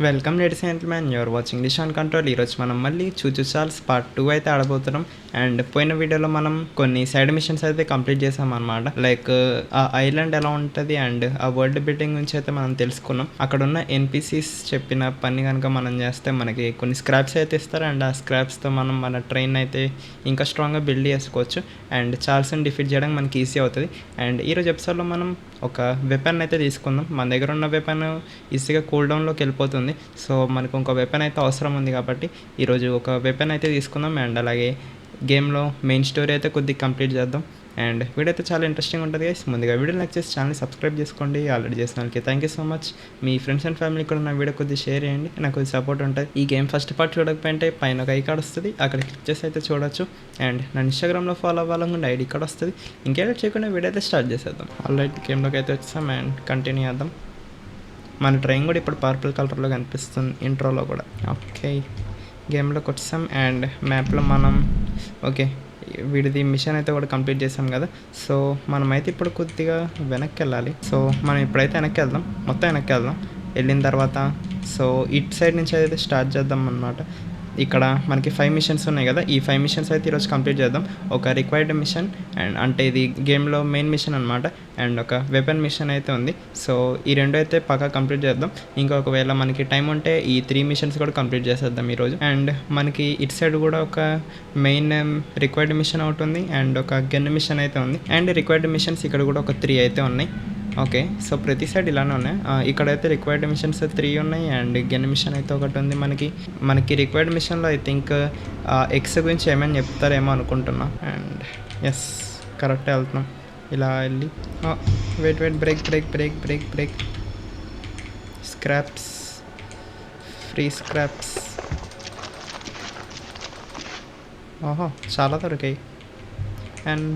Welcome ladies and gentlemen, you're watching డిషాన్ control. ఈరోజు మనం మళ్ళీ చూచూ చార్ల్స్ పార్ట్ 2 అయితే ఆడబోతున్నాం. అండ్ పోయిన వీడియోలో మనం కొన్ని సైడ్ మిషన్స్ అయితే కంప్లీట్ చేసాం అనమాట. లైక్ ఆ ఐలాండ్ ఎలా ఉంటుంది అండ్ ఆ వరల్డ్ బిల్డింగ్ గురించి అయితే మనం తెలుసుకున్నాం. అక్కడ ఉన్న ఎన్పిసిస్ చెప్పిన పని కనుక మనం చేస్తే మనకి కొన్ని స్క్రాప్స్ అయితే ఇస్తారు. అండ్ ఆ స్క్రాప్స్తో మనం మన ట్రైన్ అయితే ఇంకా స్ట్రాంగ్గా బిల్డ్ చేసుకోవచ్చు. అండ్ చార్ల్స్ని డిఫీట్ చేయడానికి మనకి ఈజీ అవుతుంది. అండ్ ఈరోజు ఎపిసోడ్లో మనం ఒక వెపన్ అయితే తీసుకుందాం. మన దగ్గర ఉన్న వెపన్ ఈజీగా కూల్ డౌన్లోకి వెళ్ళిపోతుంది. సో మనకు ఇంకో వెపన్ అయితే అవసరం ఉంది కాబట్టి ఈరోజు ఒక వెపన్ అయితే తీసుకుందాం. అండ్ అలాగే గేమ్లో మెయిన్ స్టోరీ అయితే కొద్దిగా కంప్లీట్ చేద్దాం. అండ్ వీడియో అయితే చాలా ఇంట్రెస్టింగ్ ఉంటుంది గైస్. ముందుగా వీడియో లైక్ చేసి ఛానల్ని సబ్స్క్రైబ్ చేసుకోండి. ఆల్రెడీ చేసిన వాళ్ళకి thank you so much. Me friends and family కూడా నా వీడియో కొద్దిగా షేర్ చేయండి, నాకు కొద్దిగా సపోర్ట్ ఉంటుంది. ఈ గేమ్ ఫస్ట్ పార్ట్ చూడకపోయింటే పైన ఒక ఐ కార్డ్ వస్తుంది, అక్కడ క్లిక్ చేసి అయితే చూడొచ్చు. అండ్ నా ఇన్స్టాగ్రామ్లో ఫాలో అవ్వాలనుకుంటే ఐడి కార్డ్ వస్తుంది. ఇంకేదో చేయకుండా వీడియో అయితే స్టార్ట్ చేసేద్దాం. ఆల్రెడీ గేమ్లోకి అయితే వచ్చాం అండ్ కంటిన్యూ చేద్దాం. మన ట్రైన్ కూడా ఇప్పుడు పర్పుల్ కలర్లో కనిపిస్తుంది ఇంట్రోలో కూడా. ఓకే, గేమ్లోకి వచ్చాం అండ్ మ్యాప్లో మనం ఓకే వీడిది మిషన్ అయితే కూడా కంప్లీట్ చేసాం కదా. సో మనమైతే ఇప్పుడు కొద్దిగా వెనక్కి వెళ్ళాలి. సో మనం ఇప్పుడైతే వెనక్కి వెళ్దాం, మొత్తం వెనక్కి వెళ్దాం. వెళ్ళిన తర్వాత సో ఇటు సైడ్ నుంచి అయితే స్టార్ట్ చేద్దాం అన్నమాట. ఇక్కడ మనకి 5 మిషన్స్ ఉన్నాయి కదా, ఈ 5 మిషన్స్ అయితే ఈరోజు కంప్లీట్ చేద్దాం. ఒక రిక్వైర్డ్ మిషన్ అండ్ అంటే ఇది గేమ్లో మెయిన్ మిషన్ అనమాట. అండ్ ఒక వెపన్ మిషన్ అయితే ఉంది. సో ఈ రెండు అయితే పక్కా కంప్లీట్ చేద్దాం. ఇంకొకవేళ మనకి టైం ఉంటే ఈ 3 మిషన్స్ కూడా కంప్లీట్ చేసేద్దాం ఈరోజు. అండ్ మనకి ఇటు సైడ్ కూడా ఒక మెయిన్ రిక్వైర్డ్ మిషన్ ఒకటి ఉంది అండ్ ఒక గన్ మిషన్ అయితే ఉంది. అండ్ రిక్వైర్డ్ మిషన్స్ ఇక్కడ కూడా ఒక 3 అయితే ఉన్నాయి. ఓకే, సో ప్రతి సైడ్ ఇలానే ఉన్నాయి. ఇక్కడైతే రిక్వైర్డ్ మిషన్స్ 3 ఉన్నాయి అండ్ గన్ మిషన్ అయితే ఒకటి ఉంది. మనకి రిక్వైర్డ్ మిషన్లో ఐ థింక్ ఎక్స్ గురించి ఏమైనా చెప్తారేమో అనుకుంటున్నా. అండ్ ఎస్, కరెక్టే వెళ్తున్నాం. ఇలా వెళ్ళి wait break break break break break scraps, free scraps. ఓహో, చాలా దొరికాయి. అండ్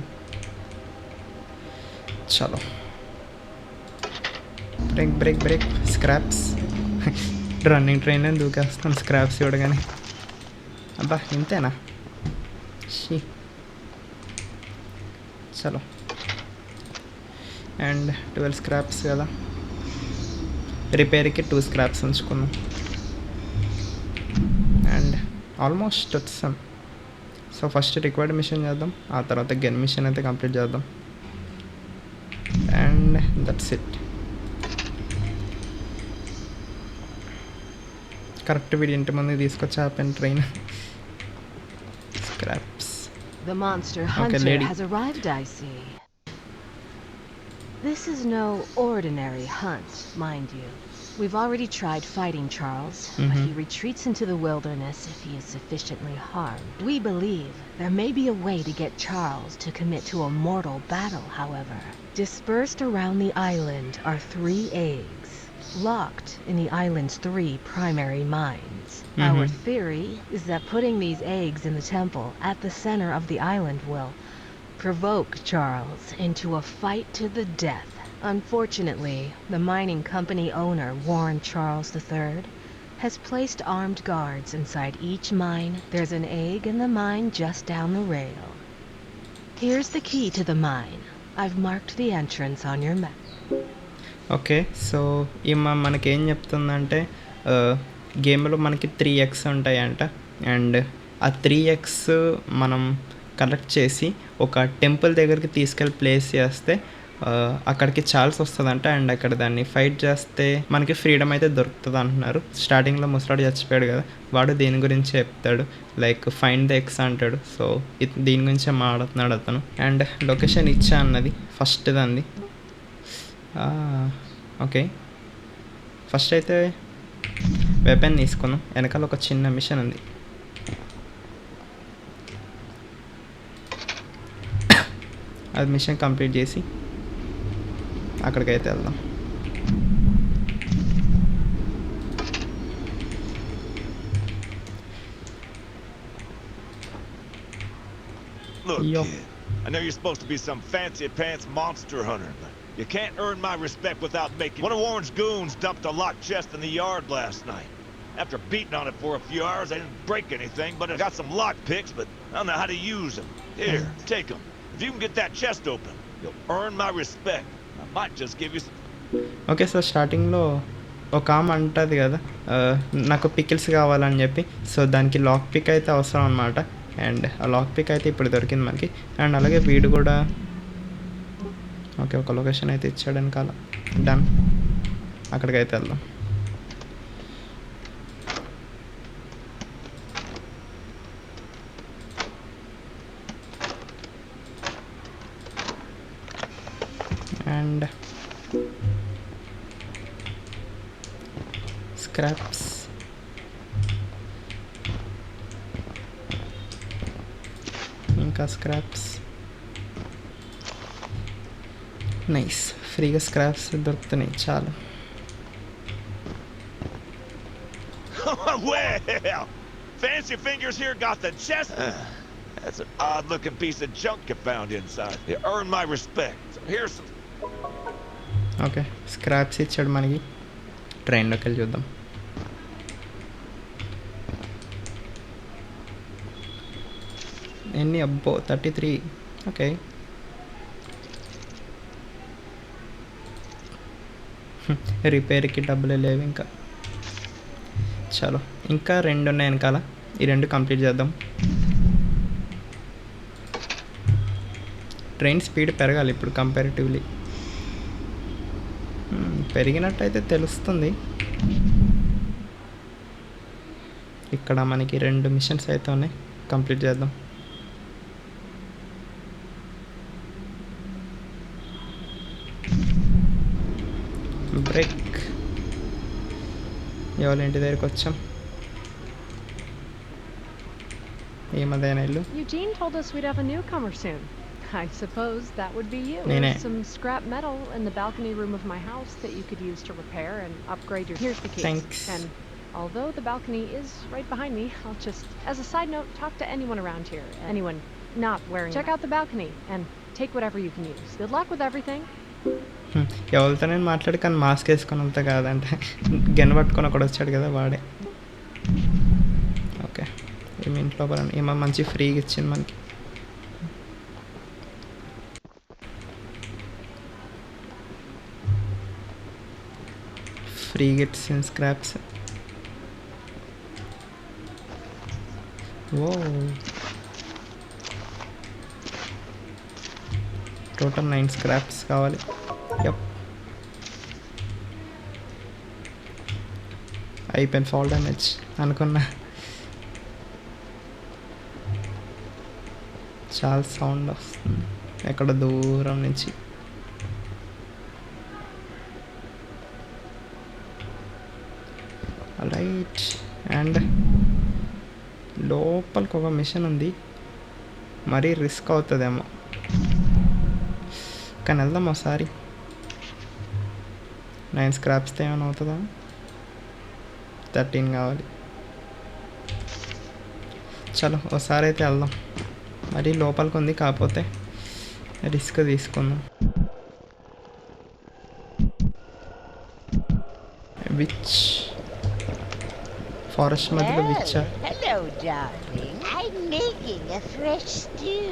చలో break break break scraps. Running train దూకేస్తాం స్క్రాప్స్ చూడగానే. అబ్బా ఇంతేనా? షీ, చలో. అండ్ 12 స్క్రాప్స్ కదా, రిపేర్కి 2 స్క్రాప్స్ ఉంచుకున్నాం. అండ్ ఆల్మోస్ట్ వచ్చాం. సో ఫస్ట్ రిక్వైర్డ్ మిషన్ చేద్దాం, ఆ తర్వాత గన్ మిషన్ అయితే కంప్లీట్ చేద్దాం. And that's it. కరెక్ట్ వీడి ఇంటి ముందు తీసుకొచ్చి ఆపాను train. Scraps. The monster hunter has arrived, I see. This is no ordinary hunt, mind you. We've already tried fighting Charles, but he retreats into the wilderness if he is sufficiently harmed. We believe there may be a way to get Charles to commit to a mortal battle, however. Dispersed around the island are 3 eggs, locked in the island's 3 primary mines. Our theory is that putting these eggs in the temple at the center of the island will provoke Charles into a fight to the death. Unfortunately, the mining company owner, Warren Charles III, has placed armed guards inside each mine. There's an egg in the mine just down the rail. Here's the key to the mine. I've marked the entrance on your map. Okay, so ఈమె మనకేం చెప్తుందంటే గేమ్లో మనకి 3 eggs ఉంటాయంట. And ఆ 3 eggs మనం collect చేసి ఒక టెంపుల్ దగ్గరికి తీసుకెళ్ళి ప్లేస్ చేస్తే అక్కడికి చార్ల్స్ వస్తుందంట. అండ్ అక్కడ దాన్ని ఫైట్ చేస్తే మనకి ఫ్రీడమ్ అయితే దొరుకుతుంది అంటున్నారు. స్టార్టింగ్లో ముసలాడు చచ్చిపోయాడు కదా, వాడు దీని గురించి చెప్తాడు, లైక్ ఫైండ్ ద ఎగ్స్ అంటాడు. సో దీని గురించే మాట్లాడుతున్నాడు అతను. అండ్ లొకేషన్ ఇచ్చా అన్నది ఫస్ట్ దాన్ని. ఓకే, ఫస్ట్ అయితే వెపన్ తీసుకున్నాం. వెనకాల ఒక చిన్న మిషన్ ఉంది, అది మిషన్ కంప్లీట్ చేసి అక్కడికైతే వెళ్దాం. Look, kid, I know you're supposed to be some fancy pants monster hunter, but you can't earn my respect without making... One of Warren's goons dumped a locked chest in the yard last night. After beating on it for a few hours, I didn't break anything, but I got some lock picks, but I don't know how to use them. Here, take them. If you can get that chest open, you'll earn my respect. I might just give you some... okay, so స్టార్టింగ్లో ఒక ఆమె అంటుంది కదా నాకు pickles కావాలని చెప్పి. So దానికి lock pick అయితే అవసరం అనమాట. అండ్ ఆ లాక్ పిక్ అయితే ఇప్పుడు దొరికింది మనకి. అండ్ అలాగే వీడు కూడా ఓకే ఒక లొకేషన్ అయితే ఇచ్చాడు వెనకాల. డన్, అక్కడికైతే వెళ్దాం. అండ్ స్క్రాప్స్, ఇంకా స్క్రాప్స్. నైస్, ఫ్రీగా స్క్రాప్స్ దొరుకుతున్నాయి చాలు. Well, Fancy Fingers here got the chest. That's an odd-looking piece of junk you found inside. You earned my respect. So here's some. Okay scraps ఇచ్చాడు మనకి. ట్రైన్లోకి వెళ్ళి చూద్దాం. ఎన్ని అబ్బో 33. ఓకే రిపేర్కి డబ్బులే లేవు ఇంకా. చలో ఇంకా 2 ఉన్నాయి వెనకాల, ఈ 2 కంప్లీట్ చేద్దాం. ట్రైన్ స్పీడ్ పెరగాలి ఇప్పుడు కంపారిటివ్లీ. పెరిగినట్టయితే తెలుస్తుంది. ఇక్కడ మనకి 2 మిషన్స్ అయితే ఉన్నాయి, కంప్లీట్ చేద్దాం. బ్రేక్. ఎవరి ఇంటి దగ్గరికి వచ్చాం. ఏమదైనా ఇల్లు. Eugene told us we'd have a newcomer soon. I suppose that would be you. Nene. There's some scrap metal in the balcony room of my house that you could use to repair and upgrade your. Here's the keys. Thanks. And although the balcony is right behind me, I'll just, as a side note, talk to anyone around here. Anyone not wearing. Check out the balcony and take whatever you can use. Good luck with everything. ఎవరితో నేను మాట్లాడి కానీ mask వేసుకొని వెళ్తా కాదంటే gun పట్టుకొని ఒకటి వచ్చాడు కదా వాడే. ఓకే ఏమి ఇంట్లో ఏమో మంచి ఫ్రీగా ఇచ్చింది మనకి. Free gifts and scraps. ఓ టోటల్ 9 స్క్రాప్స్ కావాలి. యప్ అయిపోయింది. ఫాల్ డ్యామేజ్ అనుకున్నా. చాలా సౌండ్ వస్తుంది ఎక్కడ దూరం నుంచి. రైట్ అండ్ లోపలికి ఒక మిషన్ ఉంది, మరీ రిస్క్ అవుతుందేమో కానీ వెళ్దాం ఒకసారి. 9 స్క్రాప్స్తో ఏమైనా అవుతుందా? 13 కావాలి. చలో ఒకసారి అయితే వెళ్దాం. మరీ లోపలికి ఉంది కాకపోతే రిస్క్ తీసుకుందాం. విచ్ ఫారెస్ట్ మధ్యలో విచ్చా. Hello, darling. I'm making a fresh stew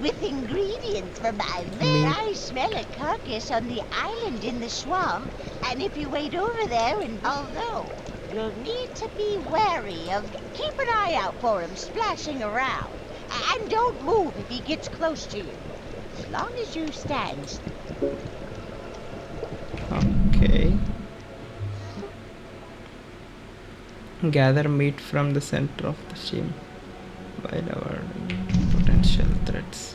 with ingredients from my Me- I smell a carcass on the island in the swamp, and if you wait over there, and although you'll need to be wary of, keep an eye out for him splashing around, and don't move if he gets close to you. As long as you stand. Okay gather meet from the centre of the stream by potential threads.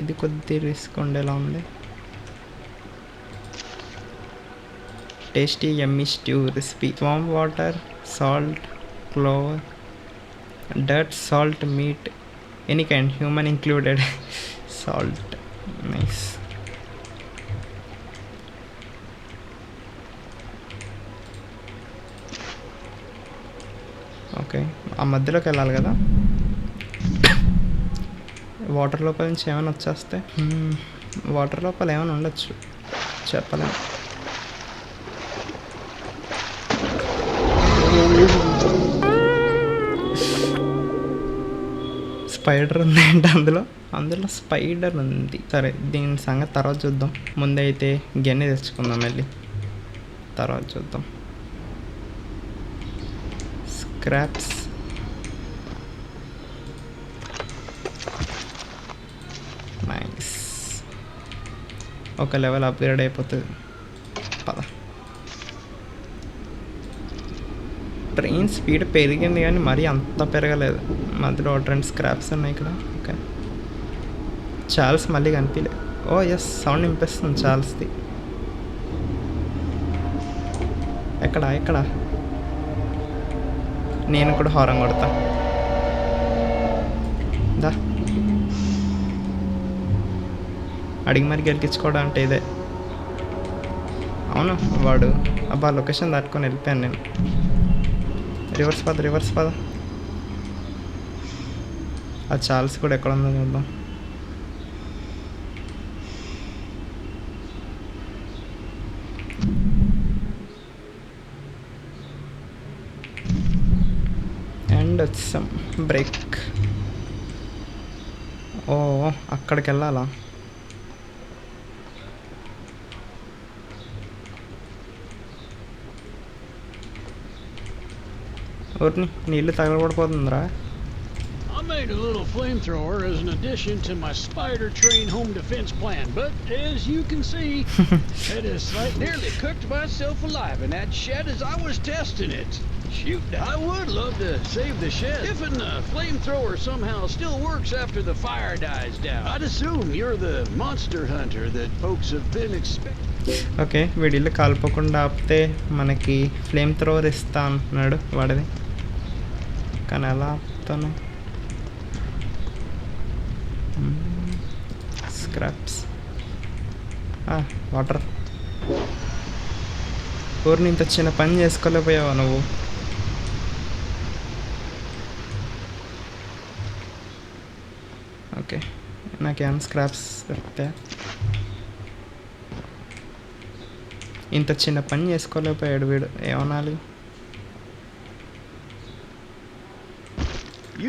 ఇది కొద్ది risk ఉండేలా ఉంది. Tasty యమ్మీ stew recipe. Warm water, salt, Clover, dirt, salt, meet, any kind, human included. Salt nice. Okay ఆ మధ్యలోకి వెళ్ళాలి కదా. Water లోపల నుంచి ఏమైనా వచ్చేస్తే వాటర్ లోపల ఏమైనా ఉండొచ్చు, చెప్పలేము. స్పైడర్ ఉంది ఏంటి అందులో స్పైడర్ ఉంది. సరే దీని సంగతి తర్వాత చూద్దాం. ముందైతే గెన్ని తెచ్చుకుందాం వెళ్ళి. తర్వాత చూద్దాం. Scraps nice. ఒక లెవెల్ అప్గ్రేడ్ అయిపోతుంది. పద. ట్రైన్ స్పీడ్ పెరిగింది కానీ మరీ అంత పెరగలేదు. మధ్యలో 2 స్క్రాప్స్ ఉన్నాయి ఇక్కడ. ఓకే, చార్ల్స్ మళ్ళీ కనిపించలే. ఓ ఎస్, సౌండ్ వినిపిస్తుంది చార్ల్స్ది. ఎక్కడ నేను కూడా హారం కొడతా. దా, అడిగి మరి గెలిపించుకోవడం అంటే ఇదే. అవును, వాడు అబ్బా లొకేషన్ దాటుకొని వెళ్ళిపోయాను నేను. రివర్స్ పద. ఆ చార్ల్స్ కూడా ఎక్కడ ఉందో చూద్దాం. అండ్ వచ్చాం. బ్రేక్. ఓ, అక్కడికి వెళ్ళాలా? ఊరిని నీళ్ళు తగలబడిపోతుందిరా. I made a little flamethrower as an addition to my spider train home defense plan, but as you can see, it is nearly cooked myself alive in that shed as I was testing it. Shoot, I would love to save the shed if the flamethrower somehow still works after the fire dies down. I'd assume you're the monster hunter that folks have been expecting. Okay, వీడిల్లు కాలిపోకుండా ఆపితే మనకి flame thrower ఇస్తా అంటున్నాడు వాడిది. కానీ ఎలా ఆపుతాను? Scraps, water. ఊరిని ఇంత చిన్న పని చేసుకోలేకపోయావా నువ్వు? ఓకే, నాకేమైనా స్క్రాప్స్ దొరుకుతాయా? ఇంత చిన్న పని చేసుకోలేకపోయాడు వీడు, ఏమనాలి?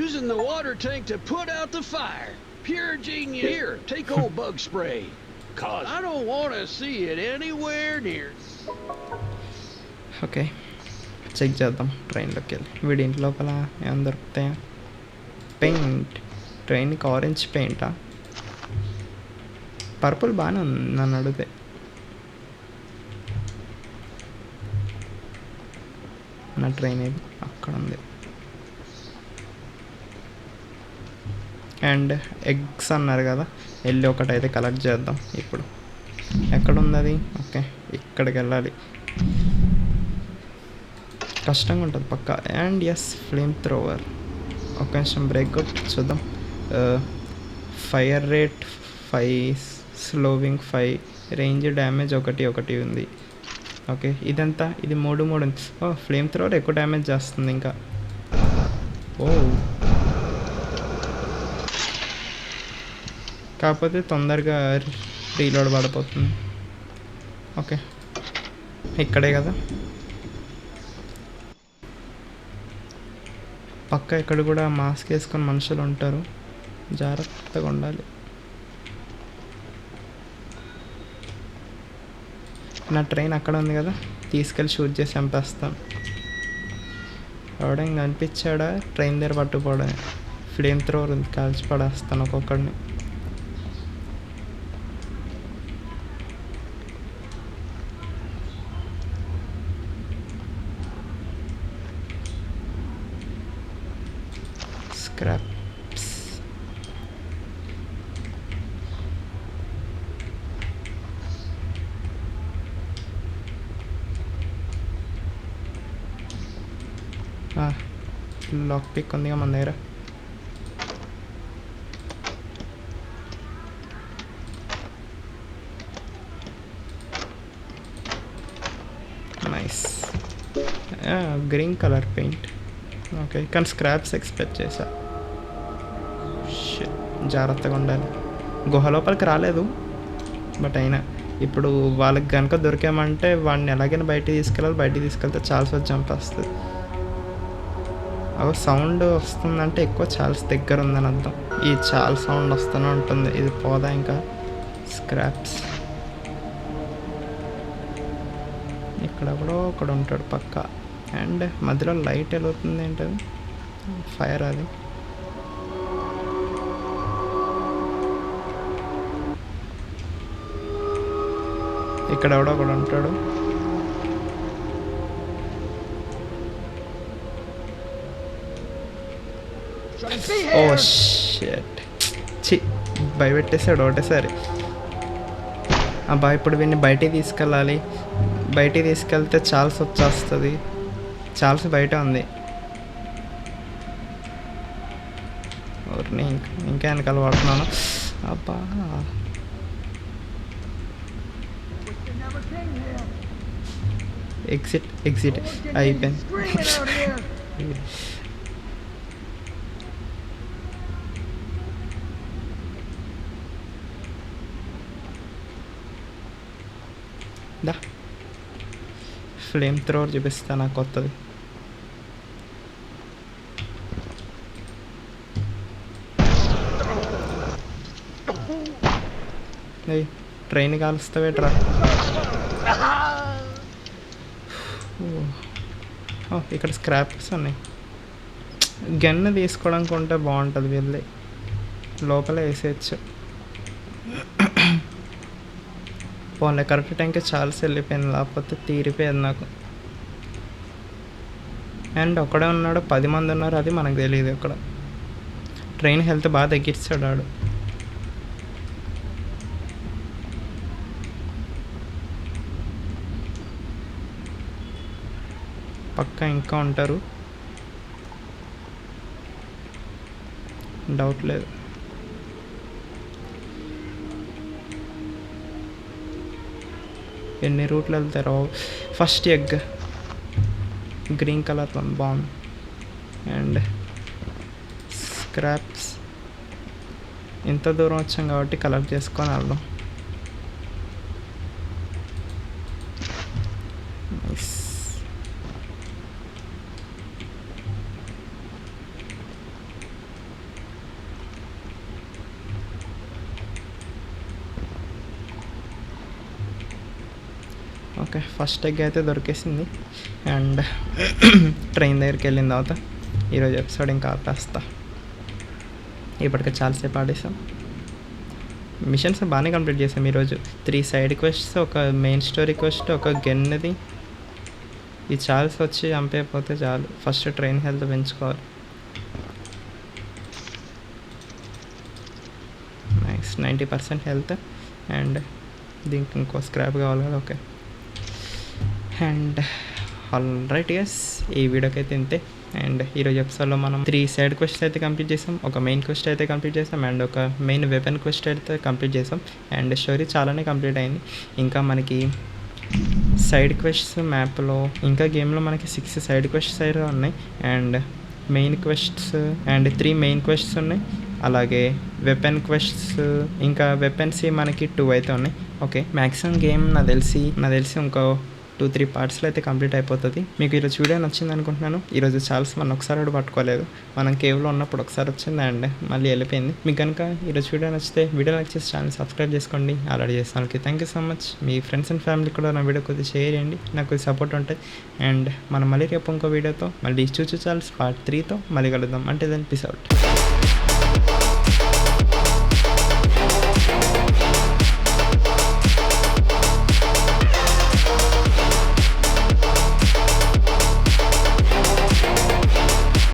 Using the water tank to put out the fire. Pure genius. Here, take old bug spray. Cause I don't want to see it anywhere near. Okay, check చేద్దాం ట్రైన్లోకి వెళ్ళి. వీడి ఇంటి లోపల ఏమైనా దొరుకుతాయా? పెయింట్. ట్రైన్కి ఆరెంజ్ పెయింటా? పర్పుల్ బాగానే ఉంది నన్ను అడిగితే. నా ట్రైన్ ఏది? అక్కడ ఉంది. అండ్ ఎగ్స్ అన్నారు కదా, వెళ్ళి ఒకటైతే కలెక్ట్ చేద్దాం ఇప్పుడు. ఎక్కడుంది అది? ఓకే, ఇక్కడికి వెళ్ళాలి. కష్టంగా ఉంటుంది పక్క. And yes, flame thrower. ఒక నిమిషం బ్రేక్ కొట్టి చూద్దాం. Fire rate 5, slowing 5, range damage 1 ఉంది. ఓకే, ఇదంతా ఇది 3 ఉంది. ఓ, ఫ్లేమ్ థ్రోవర్ ఎక్కువ డ్యామేజ్ చేస్తుంది ఇంకా. ఓ, కాకపోతే తొందరగా రీలోడ్ పడిపోతుంది. ఓకే, ఇక్కడే కదా పక్క. ఇక్కడ కూడా మాస్క్ వేసుకొని మనుషులు ఉంటారు, జాగ్రత్తగా ఉండాలి. నా ట్రైన్ అక్కడ ఉంది కదా, తీసుకెళ్ళి షూట్ చేసి చంపేస్తాను. ఎవడేం కనిపించాడా? ట్రైన్ దగ్గర పట్టుకోవడమే. ఫ్లేమ్ థ్రోవర్ ఉంది, కాల్చి పడేస్తాను ఒక్కొక్కడిని. స్క్రాప్స్. లాక్ పిక్ ఉందిగా మన దగ్గర. Nice. Green colour paint. Okay, కానీ స్క్రాప్స్ ఎక్స్పెక్ట్ చేశా. జాగ్రత్తగా ఉండాలి. గుహ లోపలికి రాలేదు, బట్ అయినా ఇప్పుడు వాళ్ళకి కనుక దొరికామంటే వాడిని ఎలాగైనా బయటికి తీసుకెళ్ళాలి. బయటికి తీసుకెళ్తే చార్ల్స్ వచ్చి చంపేస్తుంది. అవి సౌండ్ వస్తుందంటే ఎక్కువ చార్ల్స్ దగ్గర ఉందని అర్థం. ఈ చార్ల్స్ సౌండ్ వస్తూనే ఉంటుంది. ఇది పోదా ఇంకా? స్క్రాప్స్ ఇక్కడ ఇక్కడ ఎవడో ఒకడు ఉంటాడు పక్క. అండ్ మధ్యలో లైట్ వెలుగుతుంది ఏంటది, ఫైర్ అది. ఇక్కడ ఎవడో ఒకడు ఉంటాడు. ఓ షిట్, చి భయపెట్టేసాడు ఒకటేసారి. అబ్బా ఇప్పుడు వీడిని బయటికి తీసుకెళ్ళాలి. బయటికి తీసుకెళ్తే చార్ల్స్ వచ్చేస్తుంది. చార్ల్స్ బయట ఉంది. ఎవరిని ఇంకా వెనకాల పడుతున్నాను. అబ్బా ఎగ్జిట్ అయిపోయింది. దా ఫ్లేమ్ త్రోవర్ చూపిస్తా నాకు కొత్తది. ట్రైన్ కాలుస్తావేట్రా. ఇక్కడ స్క్రాప్స్ ఉన్నాయి. గన్ను తీసుకోవడానికి ఉంటే బాగుంటుంది. వెళ్ళి లోపల వేసేయచ్చు. పోన్లే కరెక్ట్ టైంకి చార్ల్స్ వెళ్ళిపోయింది, లేకపోతే తీరిపోయేది నాకు. అండ్ ఒక్కడే ఉన్నాడు, 10 మంది ఉన్నారు, అది మనకు తెలియదు. ఇక్కడ ట్రైన్ హెల్త్ బాగా తగ్గించాడు ఆడు. పక్కా ఇంకా ఉంటారు, డౌట్ లేదు. ఎన్ని రూట్లు వెళ్తారో. ఫస్ట్ ఎగ్ గ్రీన్ కలర్లో బాగుంది. అండ్ స్క్రాప్స్ ఇంత దూరం వచ్చాం కాబట్టి కలెక్ట్ చేసుకొని వెళ్దాం. నైస్. ఓకే ఫస్ట్ ఎగ్ అయితే దొరికేసింది. అండ్ ట్రైన్ దగ్గరికి వెళ్ళిన తర్వాత ఈరోజు ఎపిసోడ్ ఇంకా ఆపేస్తా. ఇప్పటికే చాలాసేపు ఆడేసాం. మిషన్స్ బాగానే కంప్లీట్ చేసాం ఈరోజు. 3 సైడ్ క్వెస్ట్స్, ఒక మెయిన్ స్టోరీ క్వెస్ట్, ఒక గన్నది. ఈ చార్ల్స్ వచ్చి చంపేయకపోతే చాలు. ఫస్ట్ ట్రైన్ హెల్త్ పెంచుకోవాలి. Nice 90% health. అండ్ దీనికి ఇంకో స్క్రాప్ కావాలి కదా. Okay and all right yes, ఈ వీడియోకి అయితే ఇంతే. అండ్ ఈరోజు ఎపిసోడ్లో మనం 3 సైడ్ క్వెస్ట్ అయితే కంప్లీట్ చేసాం, ఒక మెయిన్ క్వెస్ట్ అయితే కంప్లీట్ చేసాం, అండ్ ఒక మెయిన్ వెపన్ క్వెస్ట్ అయితే కంప్లీట్ చేసాం. అండ్ స్టోరీ చాలానే కంప్లీట్ అయింది. ఇంకా మనకి సైడ్ క్వెస్ట్స్ మ్యాప్లో, ఇంకా గేమ్లో మనకి 6 సైడ్ క్వెస్ట్స్ అయితే ఉన్నాయి. అండ్ మెయిన్ క్వెస్ట్స్ అండ్ 3 మెయిన్ క్వెస్ట్స్ ఉన్నాయి. అలాగే వెపన్ క్వెస్ట్స్, ఇంకా వెపన్స్ మనకి 2 అయితే ఉన్నాయి. ఓకే మ్యాక్సిమం గేమ్ నాకు తెలిసి ఇంకో 2-3 పార్ట్స్లో అయితే కంప్లీట్ అయిపోతుంది. మీకు ఈరోజు వీడియో నచ్చింది అనుకుంటున్నాను. ఈరోజు చార్ల్స్ మనం ఒకసారి కూడా పట్టుకోలేదు. మనం కేవ్లో ఉన్నప్పుడు ఒకసారి వచ్చింది అండ్ మళ్ళీ వెళ్ళిపోయింది. మీకు కనుక ఈరోజు వీడియో నచ్చితే వీడియో లైక్ చేసి ఛానల్ సబ్స్క్రైబ్ చేసుకోండి. ఆల్రెడీ చేస్తాను. Okay thank you so much. Me friends and family కూడా నా వీడియో కొద్దిగా షేర్ చేయండి, నాకు కొద్దిగా సపోర్ట్ ఉంటుంది. అండ్ మనం మళ్ళీ రేపు ఇంకో వీడియోతో, మళ్ళీ చూచు చార్ల్స్ పార్ట్ 3తో మళ్ళీ కలుద్దాం. అంటే దాన్ని పీస్ అవుట్.